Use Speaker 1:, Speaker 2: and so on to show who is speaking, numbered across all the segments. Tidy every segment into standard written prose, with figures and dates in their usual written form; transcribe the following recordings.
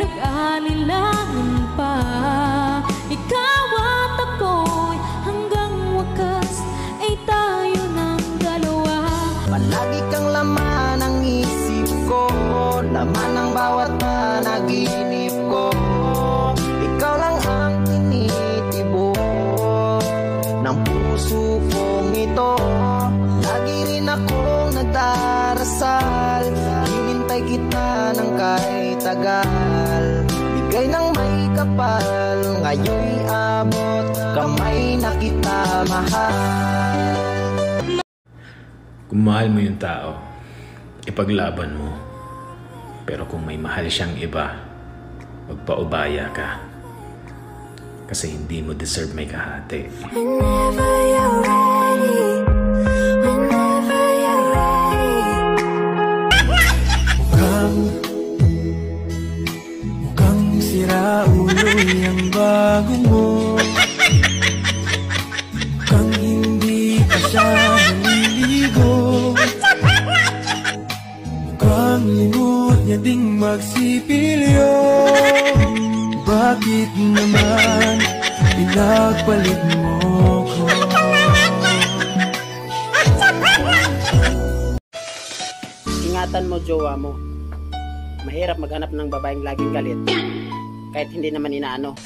Speaker 1: nag-aalilangan pa. Ikaw at ako'y hanggang wakas ay tayo ng dalawa.
Speaker 2: Palagi kang laman ng isip ko, laman ng bawat panaginip ko. Ikaw lang ang tinitibo ng puso kong ito. Lagi rin akong nagdarasal, hinintay kita ng kahit tagal. Bigay ng may kapal, ngayon'y abot kamay na kita mahal.
Speaker 3: Kung mahal mo yung tao, ipaglaban mo. Pero kung may mahal siyang iba, magpaubaya ka. Kasi hindi mo deserve may kahati.
Speaker 1: Whenever you're ready, whenever you're ready.
Speaker 4: Mukhang sira ulo yung bago mo. Mukhang hindi pa siya naliligo. Mukhang limot niya ding magsipilyo. Bakit naman pinagpalit mo ko?
Speaker 5: Ingatan mo jowa mo. Mahirap maghanap ng babaeng laging galit kahit hindi naman inaano.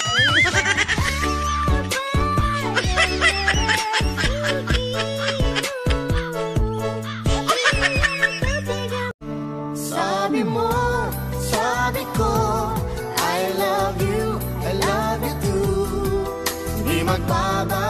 Speaker 2: Sabi mo, sabi ko, I love you too. Di magbabago